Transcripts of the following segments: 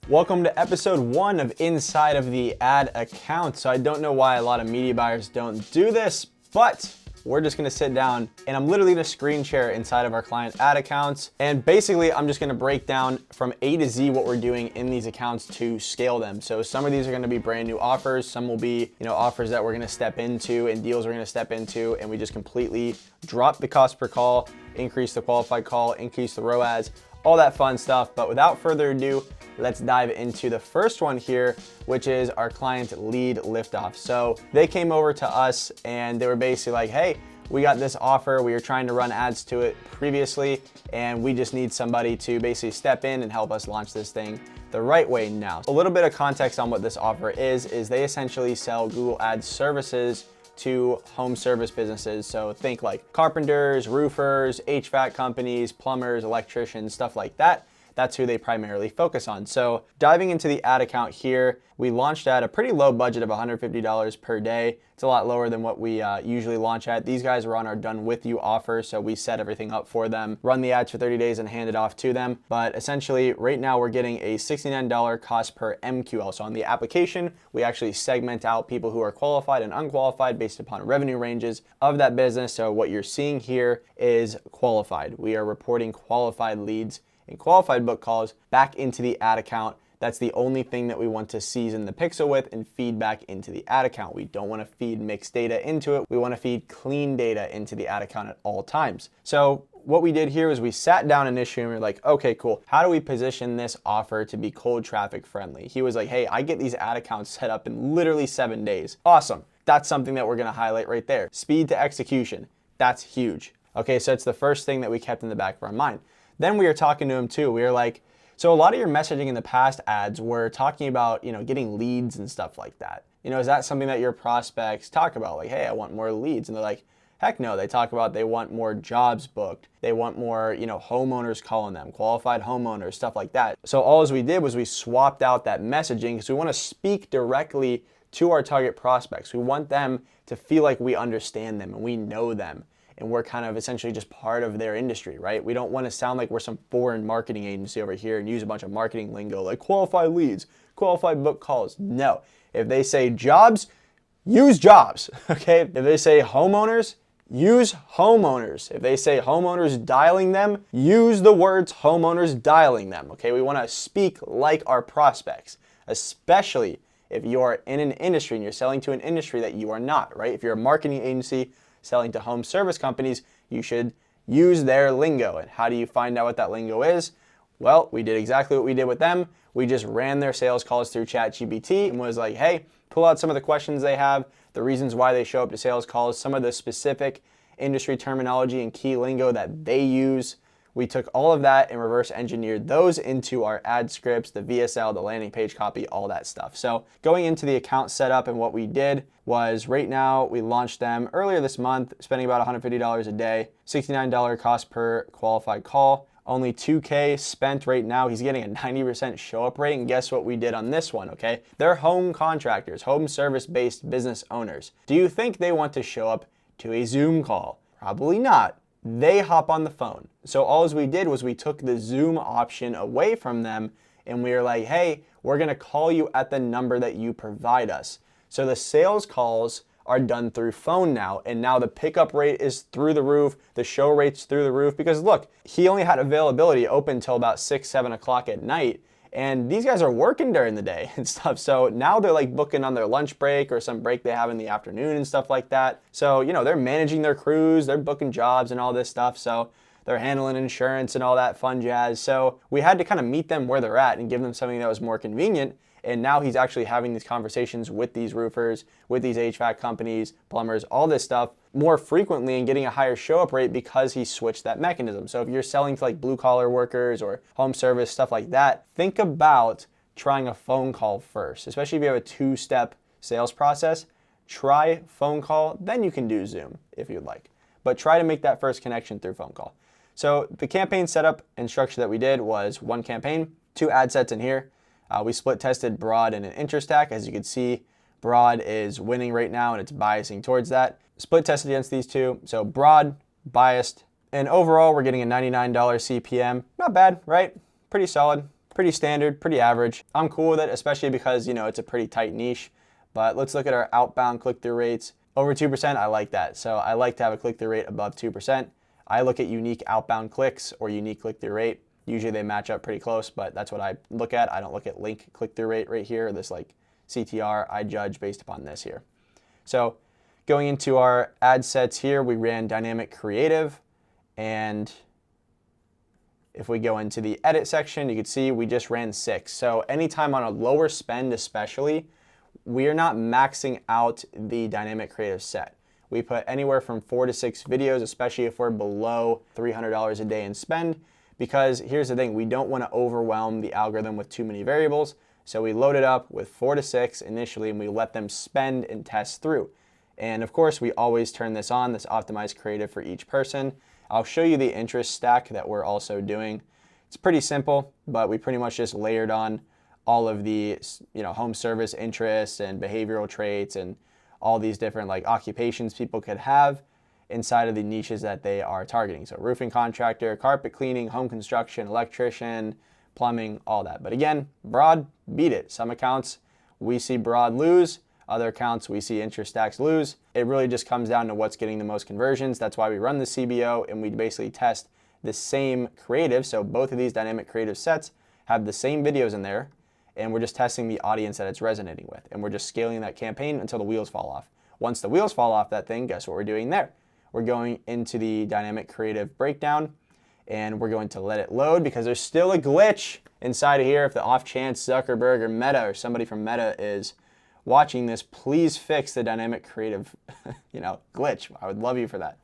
Welcome to episode 1 of Inside of the Ad Account. So I don't know why a lot of media buyers don't do this, but we're just gonna sit down and I'm literally gonna screen share inside of our client ad accounts. And basically I'm just gonna break down from A to Z what we're doing in these accounts to scale them. So some of these are gonna be brand new offers. Some will be, offers that we're gonna step into and deals we're gonna step into, and we just completely drop the cost per call, increase the qualified call, increase the ROAS, all that fun stuff. But without further ado, let's dive into the first one here, which is our client lead liftoff. So they came over to us and they were basically like, hey, we got this offer. We were trying to run ads to it previously, and we just need somebody to basically step in and help us launch this thing the right way now. A little bit of context on what this offer is they essentially sell Google Ads services to home service businesses. So think like carpenters, roofers, HVAC companies, plumbers, electricians, stuff like that. That's who they primarily focus on. So diving into the ad account here, we launched at a pretty low budget of $150 per day. It's a lot lower than what we usually launch at. These guys were on our done with you offer, so we set everything up for them, run the ads for 30 days and hand it off to them. But essentially right now we're getting a $69 cost per MQL. So on the application, we actually segment out people who are qualified and unqualified based upon revenue ranges of that business. So what you're seeing here is qualified. We are reporting qualified leads and qualified book calls back into the ad account. That's the only thing that we want to season the pixel with and feed back into the ad account. We don't want to feed mixed data into it. We want to feed clean data into the ad account at all times. So what we did here was we sat down initially and we were like, okay, cool. How do we position this offer to be cold traffic friendly? He was like, hey, I get these ad accounts set up in literally 7 days. Awesome. That's something that we're going to highlight right there. Speed to execution. That's huge. Okay, so it's the first thing that we kept in the back of our mind. Then we were talking to him too. We were like, so a lot of your messaging in the past ads were talking about, getting leads and stuff like that. Is that something that your prospects talk about? Like, hey, I want more leads. And they're like, heck no. They talk about they want more jobs booked. They want more, homeowners calling them, qualified homeowners, stuff like that. So all as we did was we swapped out that messaging because we want to speak directly to our target prospects. We want them to feel like we understand them and we know them. And we're kind of essentially just part of their industry, right? We don't want to sound like we're some foreign marketing agency over here and use a bunch of marketing lingo like qualified leads, qualified book calls. No. If they say jobs, use jobs, okay? If they say homeowners, use homeowners. If they say homeowners dialing them, use the words homeowners dialing them, okay? We want to speak like our prospects, especially if you're in an industry and you're selling to an industry that you are not, right? If you're a marketing agency selling to home service companies, you should use their lingo. And how do you find out what that lingo is? Well, we did exactly what we did with them. We just ran their sales calls through ChatGPT and was like, hey, pull out some of the questions they have, the reasons why they show up to sales calls, some of the specific industry terminology and key lingo that they use. We took all of that and reverse engineered those into our ad scripts, the VSL, the landing page copy, all that stuff. So going into the account setup and what we did was right now we launched them earlier this month, spending about $150 a day, $69 cost per qualified call, only $2K spent right now. He's getting a 90% show up rate. And guess what we did on this one, okay? They're home contractors, home service-based business owners. Do you think they want to show up to a Zoom call? Probably not. They hop on the phone. So all we did was we took the Zoom option away from them and we were like, hey, we're gonna call you at the number that you provide us. So the sales calls are done through phone now, and now the pickup rate is through the roof, the show rate's through the roof, because look, he only had availability open till about 6, 7 o'clock at night, and these guys are working during the day and stuff. So now they're like booking on their lunch break or some break they have in the afternoon and stuff like that. So, they're managing their crews, they're booking jobs and all this stuff. So they're handling insurance and all that fun jazz. So we had to kind of meet them where they're at and give them something that was more convenient. And now he's actually having these conversations with these roofers, with these HVAC companies, plumbers, all this stuff more frequently and getting a higher show up rate because he switched that mechanism. So if you're selling to like blue collar workers or home service, stuff like that, think about trying a phone call first, especially if you have a 2-step sales process. Try phone call, then you can do Zoom if you'd like. But try to make that first connection through phone call. So the campaign setup and structure that we did was 1 campaign, 2 ad sets in here. We split tested broad and an interstack. As you can see, broad is winning right now and it's biasing towards that. Split tested against these two. So broad, biased, and overall we're getting a $99 CPM. Not bad, right? Pretty solid. pretty standard, pretty average. I'm cool with it, especially because, you know, it's a pretty tight niche. But let's look at our outbound click-through rates. Over 2%, I like that. So I like to have a click-through rate above 2%. I look at unique outbound clicks or unique click-through rate. Usually they match up pretty close, but that's what I look at. I don't look at link click-through rate right here, this like CTR. I judge based upon this here. So going into our ad sets here, we ran dynamic creative, and if we go into the edit section, you can see we just ran 6. So anytime on a lower spend especially, we are not maxing out the dynamic creative set. We put anywhere from 4 to 6 videos, especially if we're below $300 a day in spend, because here's the thing, we don't want to overwhelm the algorithm with too many variables. So we load it up with 4 to 6 initially, and we let them spend and test through. And of course, we always turn this on, this optimized creative for each person. I'll show you the interest stack that we're also doing. It's pretty simple, but we pretty much just layered on all of the, you know, home service interests and behavioral traits and all these different like occupations people could have inside of the niches that they are targeting. So roofing contractor, carpet cleaning, home construction, electrician, plumbing, all that. But again, broad, beat it. Some accounts we see broad lose, other accounts we see interest stacks lose. It really just comes down to what's getting the most conversions. That's why we run the CBO, and we basically test the same creative. So both of these dynamic creative sets have the same videos in there, and we're just testing the audience that it's resonating with. And we're just scaling that campaign until the wheels fall off. Once the wheels fall off that thing, guess what we're doing there? We're going into the dynamic creative breakdown, and we're going to let it load because there's still a glitch inside of here. If the off chance Zuckerberg or Meta or somebody from Meta is watching this, please fix the dynamic creative glitch. I would love you for that.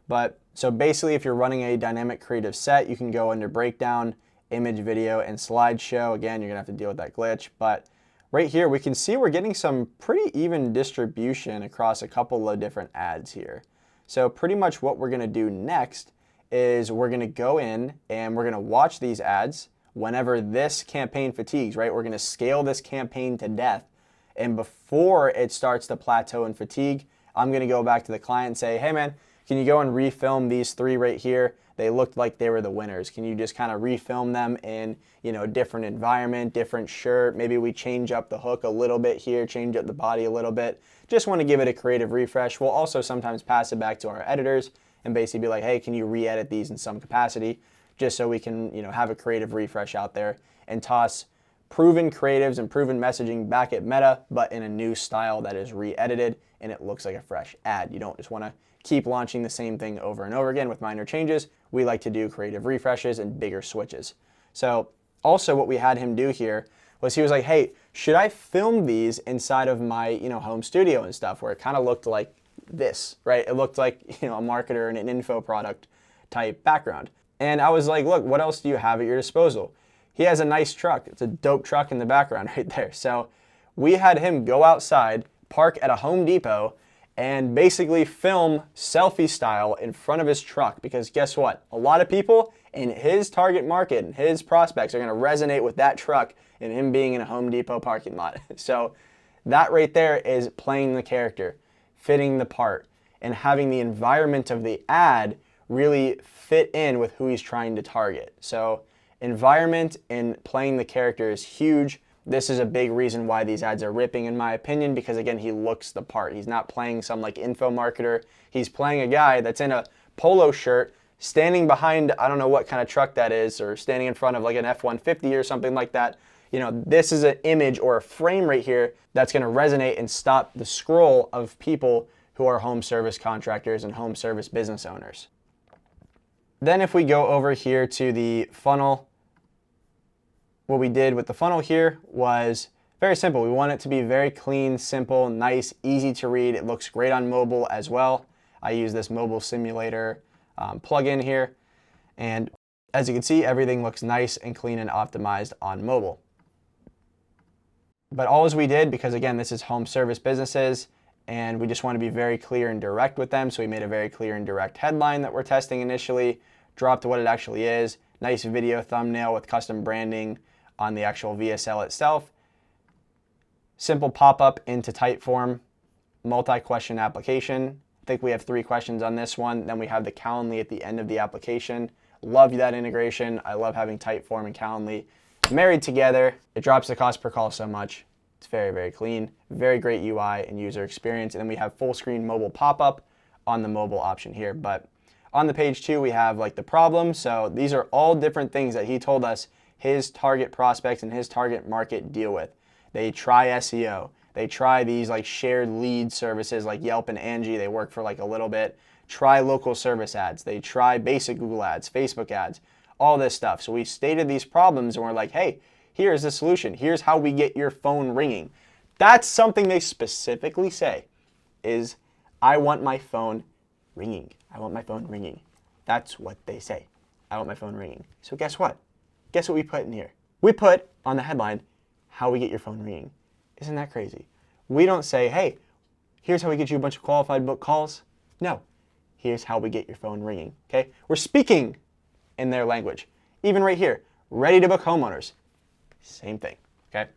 But so basically, if you're running a dynamic creative set, you can go under breakdown, image, video, and slideshow. Again, you're gonna have to deal with that glitch. But right here, we can see we're getting some pretty even distribution across a couple of different ads here. So pretty much what we're gonna do next is we're gonna go in and we're gonna watch these ads whenever this campaign fatigues, right? We're gonna scale this campaign to death. And before it starts to plateau and fatigue, I'm gonna go back to the client and say, hey man, can you go and refilm these 3 right here? They looked like they were the winners. Can you just kind of refilm them in, different environment, different shirt? Maybe we change up the hook a little bit here, change up the body a little bit. Just want to give it a creative refresh. We'll also sometimes pass it back to our editors and basically be like, hey, can you re-edit these in some capacity? Just so we can, have a creative refresh out there and toss proven creatives and proven messaging back at Meta, but in a new style that is re-edited and it looks like a fresh ad. You don't just want to keep launching the same thing over and over again with minor changes. We like to do creative refreshes and bigger switches. So also what we had him do here was he was like, hey, should I film these inside of my, home studio and stuff, where it kind of looked like this, right? It looked like, a marketer and an info product type background. And I was like, look, what else do you have at your disposal? He has a nice truck. It's a dope truck in the background right there. So we had him go outside, park at a Home Depot, and basically film selfie style in front of his truck, because guess what? A lot of people in his target market and his prospects are going to resonate with that truck and him being in a Home Depot parking lot. So that right there is playing the character, fitting the part, and having the environment of the ad really fit in with who he's trying to target. So environment and playing the character is huge. This is a big reason why these ads are ripping, in my opinion, because again, he looks the part. He's not playing some like info marketer. He's playing a guy that's in a polo shirt, standing behind, I don't know what kind of truck that is, or standing in front of like an F-150 or something like that. This is an image or a frame right here that's gonna resonate and stop the scroll of people who are home service contractors and home service business owners. Then if we go over here to the funnel, what we did with the funnel here was very simple. We want it to be very clean, simple, nice, easy to read. It looks great on mobile as well. I use this mobile simulator plugin here. And as you can see, everything looks nice and clean and optimized on mobile. But all as we did, because again, this is home service businesses, and we just want to be very clear and direct with them. So we made a very clear and direct headline that we're testing initially, dropped what it actually is, nice video thumbnail with custom branding on the actual VSL itself. Simple pop-up into Typeform, multi-question application. I think we have 3 questions on this one. Then we have the Calendly at the end of the application. Love that integration. I love having Typeform and Calendly married together. It drops the cost per call so much. It's very, very clean, very great UI and user experience. And then we have full screen mobile pop-up on the mobile option here. But on the page 2, we have like the problem. So these are all different things that he told us his target prospects and his target market deal with. They try SEO. They try these like shared lead services like Yelp and Angie. They work for like a little bit. Try local service ads. They try basic Google ads, Facebook ads, all this stuff. So we stated these problems and we're like, hey, here's the solution. Here's how we get your phone ringing. That's something they specifically say is, I want my phone ringing. I want my phone ringing. That's what they say. I want my phone ringing. So guess what? Guess what we put in here? We put on the headline, how we get your phone ringing. Isn't that crazy? We don't say, hey, here's how we get you a bunch of qualified book calls. No, here's how we get your phone ringing, okay? We're speaking in their language. Even right here, ready to book homeowners. Same thing, okay?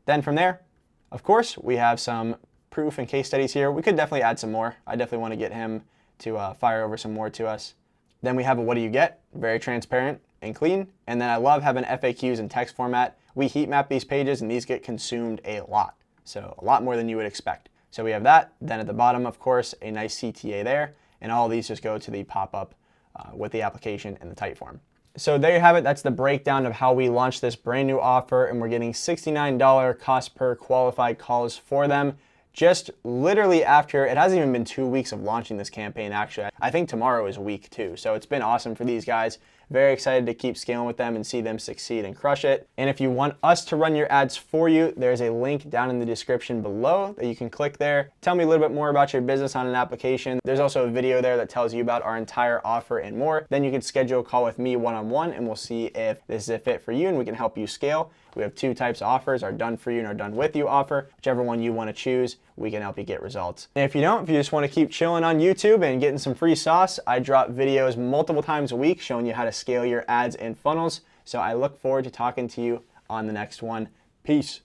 Then from there, of course, we have some proof and case studies here. We could definitely add some more. I definitely want to get him to fire over some more to us. Then we have a what do you get? Very transparent and clean. And then I love having FAQs in text format. We heat map these pages and these get consumed a lot. So a lot more than you would expect. So we have that. Then at the bottom, of course, a nice CTA there. And all these just go to the pop-up with the application and the Typeform. So there you have it. That's the breakdown of how we launched this brand new offer, and we're getting $69 cost per qualified calls for them. Just literally after, it hasn't even been 2 weeks of launching this campaign actually. I think tomorrow is week 2. So it's been awesome for these guys. Very excited to keep scaling with them and see them succeed and crush it. And if you want us to run your ads for you, there's a link down in the description below that you can click there. Tell me a little bit more about your business on an application. There's also a video there that tells you about our entire offer and more. Then you can schedule a call with me one-on-one and we'll see if this is a fit for you and we can help you scale. We have 2 types of offers, our done for you and our done with you offer. Whichever one you want to choose, we can help you get results. And if you don't, if you just want to keep chilling on YouTube and getting some free sauce, I drop videos multiple times a week showing you how to scale your ads and funnels. So I look forward to talking to you on the next one. Peace.